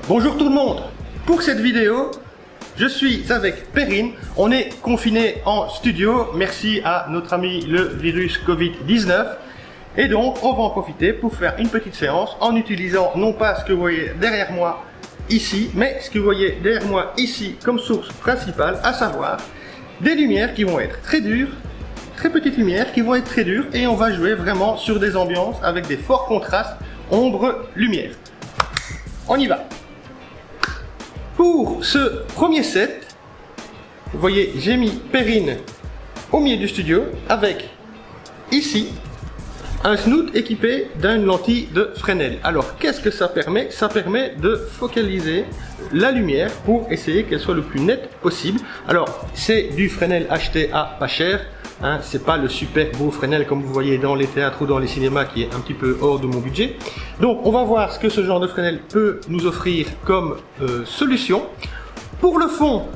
Bonjour tout le monde. Pour cette vidéo, je suis avec Perrine. On est confiné en studio. Merci à notre ami le virus Covid-19. Et donc, on va en profiter pour faire une petite séance en utilisant non pas ce que vous voyez derrière moi ici, mais ce que vous voyez derrière moi ici comme source principale, à savoir des lumières qui vont être très dures, très petites lumières qui vont être très dures, et on va jouer vraiment sur des ambiances avec des forts contrastes ombre-lumière. On y va. Pour ce premier set, vous voyez, j'ai mis Perrine au milieu du studio avec ici un snoot équipé d'une lentille de Fresnel. Alors qu'est-ce que ça permet? Ça permet de focaliser la lumière pour essayer qu'elle soit le plus nette possible. Alors c'est du Fresnel acheté à pas cher, hein, c'est pas le super beau Fresnel comme vous voyez dans les théâtres ou dans les cinémas qui est un petit peu hors de mon budget. Donc on va voir ce que ce genre de Fresnel peut nous offrir comme solution. Pour le fond,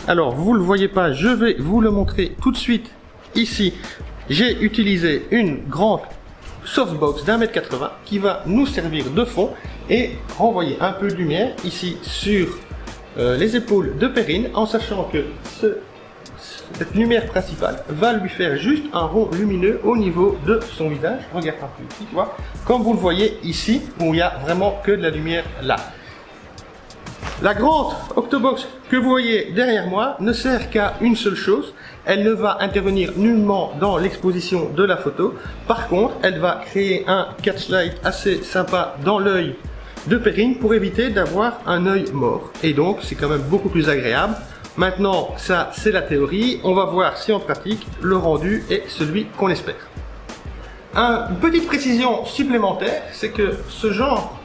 alors vous le voyez pas, je vais vous le montrer tout de suite. Ici j'ai utilisé une grande softbox d'1,80 m qui va nous servir de fond et renvoyer un peu de lumière ici sur les épaules de Perrine, en sachant que cette lumière principale va lui faire juste un rond lumineux au niveau de son visage. Regarde un peu ici, tu vois, comme vous le voyez ici, où il n'y a vraiment que de la lumière là. La grande octobox que vous voyez derrière moi ne sert qu'à une seule chose. Elle ne va intervenir nullement dans l'exposition de la photo. Par contre, elle va créer un catchlight assez sympa dans l'œil de Perrine pour éviter d'avoir un œil mort. Et donc, c'est quand même beaucoup plus agréable. Maintenant, ça, c'est la théorie. On va voir si en pratique, le rendu est celui qu'on espère. Une petite précision supplémentaire, c'est que ce genre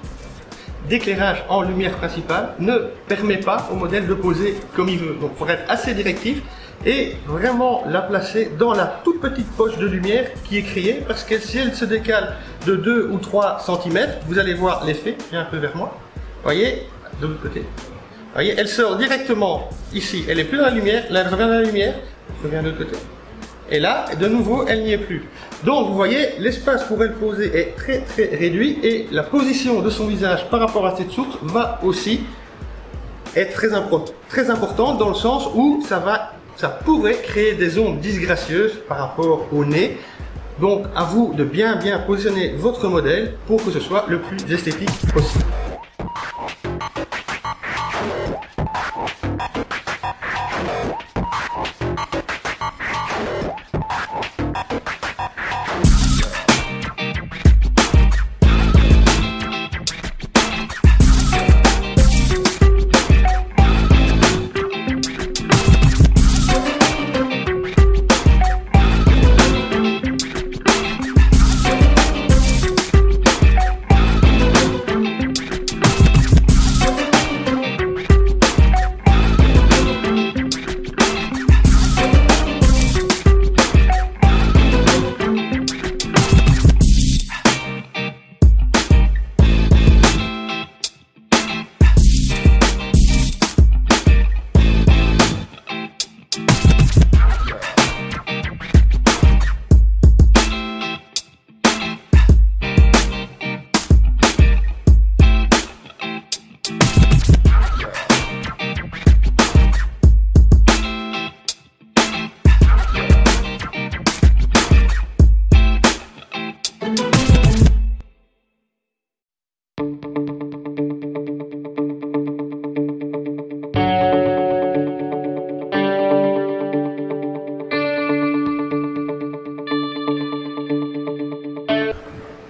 d'éclairage en lumière principale ne permet pas au modèle de poser comme il veut. Donc il faut être assez directif et vraiment la placer dans la toute petite poche de lumière qui est créée, parce que si elle se décale de 2 ou 3 cm, vous allez voir l'effet. Viens un peu vers moi. Voyez, de l'autre côté. Voyez, elle sort directement ici. Elle est plus dans la lumière. Là, elle revient dans la lumière. Elle revient de l'autre côté. Et là, de nouveau, elle n'y est plus. Donc, vous voyez, l'espace pour elle poser est très très réduit, et la position de son visage par rapport à cette source va aussi être très importante, dans le sens où ça pourrait créer des ombres disgracieuses par rapport au nez. Donc, à vous de bien positionner votre modèle pour que ce soit le plus esthétique possible.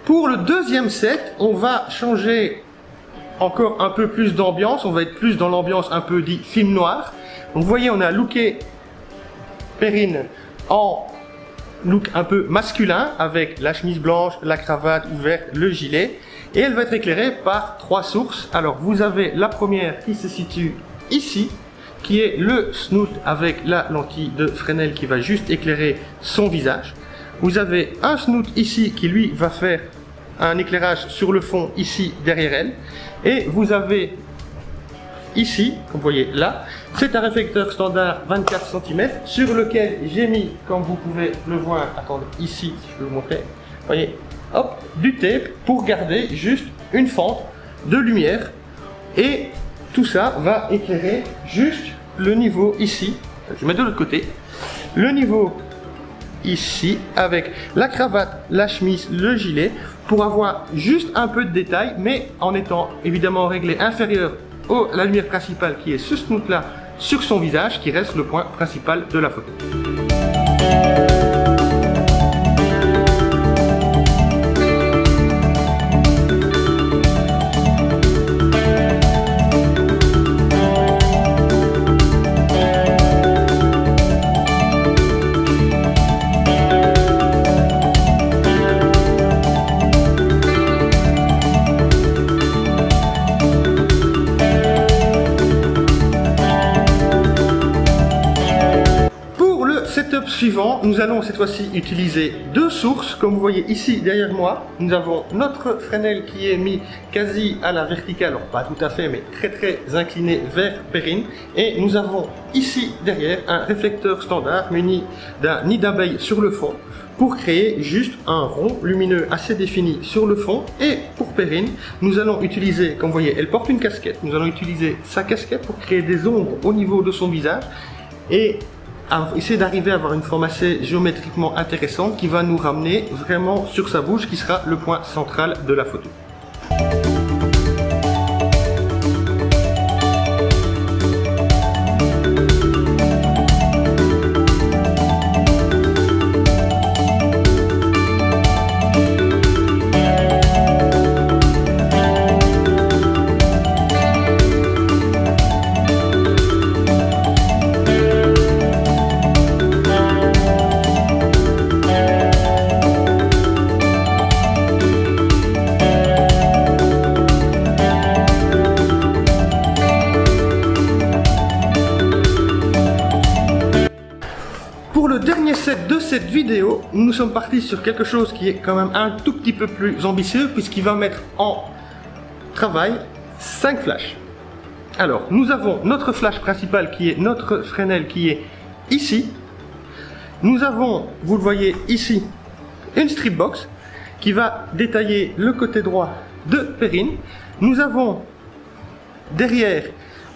Pour le deuxième set, on va changer encore un peu plus d'ambiance. On va être plus dans l'ambiance un peu dit film noir. Donc vous voyez, on a looké Perrine en look un peu masculin, avec la chemise blanche, la cravate ouverte, le gilet. Et elle va être éclairée par 3 sources. Alors vous avez la première qui se situe ici, qui est le snoot avec la lentille de Fresnel qui va juste éclairer son visage. Vous avez un snoot ici qui lui va faire un éclairage sur le fond ici derrière elle. Et vous avez ici, comme vous voyez là, c'est un réflecteur standard 24 cm sur lequel j'ai mis, comme vous pouvez le voir, attendez, ici, si je peux vous montrer, vous voyez, hop, du tape pour garder juste une fente de lumière. Et tout ça va éclairer juste le niveau ici. Je mets de l'autre côté. Le niveau ici avec la cravate, la chemise, le gilet pour avoir juste un peu de détail, mais en étant évidemment réglé inférieur à la lumière principale qui est ce snoot là sur son visage, qui reste le point principal de la photo. Setup suivant, nous allons cette fois-ci utiliser deux sources. Comme vous voyez ici derrière moi, nous avons notre Fresnel qui est mis quasi à la verticale, alors pas tout à fait, mais très incliné vers Perrine. Et nous avons ici derrière un réflecteur standard muni d'un nid d'abeille sur le fond pour créer juste un rond lumineux assez défini sur le fond. Et pour Perrine, nous allons utiliser, comme vous voyez, elle porte une casquette, nous allons utiliser sa casquette pour créer des ombres au niveau de son visage et essayer d'arriver à avoir une forme assez géométriquement intéressante qui va nous ramener vraiment sur sa bouche, qui sera le point central de la photo. Pour le dernier set de cette vidéo, nous sommes partis sur quelque chose qui est quand même un tout petit peu plus ambitieux puisqu'il va mettre en travail 5 flashs. Alors, nous avons notre flash principal qui est notre Fresnel qui est ici. Nous avons, vous le voyez ici, une strip box qui va détailler le côté droit de Perrine. Nous avons derrière,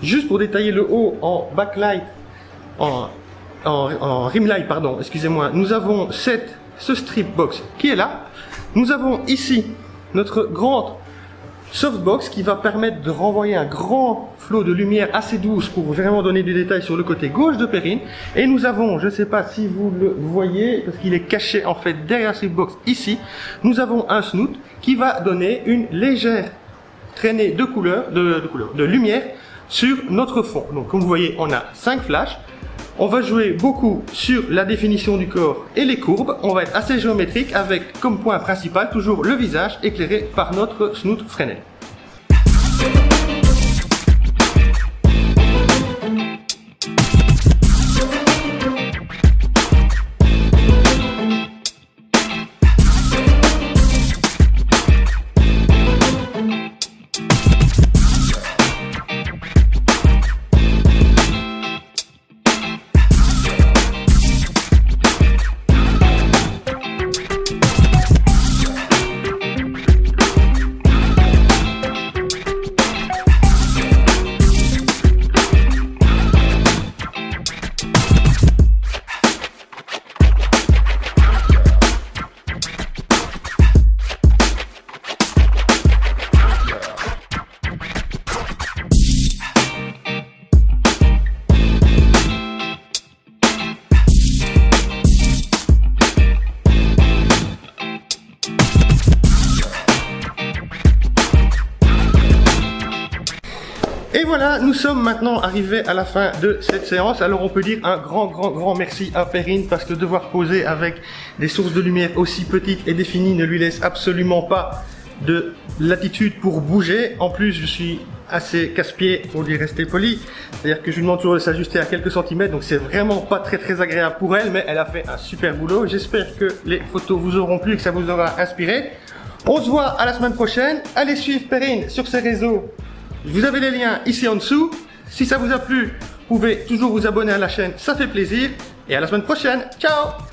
juste pour détailler le haut en backlight, en rimlight, pardon, excusez-moi, nous avons ce strip box qui est là. Nous avons ici notre grande softbox qui va permettre de renvoyer un grand flot de lumière assez douce pour vraiment donner du détail sur le côté gauche de Perrine. Et nous avons, je ne sais pas si vous le voyez, parce qu'il est caché en fait derrière cette box ici, nous avons un snoot qui va donner une légère traînée de de lumière sur notre fond. Donc comme vous voyez, on a 5 flashs. On va jouer beaucoup sur la définition du corps et les courbes. On va être assez géométrique avec comme point principal toujours le visage éclairé par notre snoot Fresnel. Et voilà, nous sommes maintenant arrivés à la fin de cette séance. Alors on peut dire un grand merci à Perrine parce que devoir poser avec des sources de lumière aussi petites et définies ne lui laisse absolument pas de latitude pour bouger. En plus, je suis assez casse-pied pour lui rester poli. C'est-à-dire que je lui demande toujours de s'ajuster à quelques centimètres, donc c'est vraiment pas très agréable pour elle, mais elle a fait un super boulot. J'espère que les photos vous auront plu et que ça vous aura inspiré. On se voit à la semaine prochaine. Allez suivre Perrine sur ses réseaux. Vous avez les liens ici en dessous. Si ça vous a plu, vous pouvez toujours vous abonner à la chaîne, ça fait plaisir. Et à la semaine prochaine. Ciao!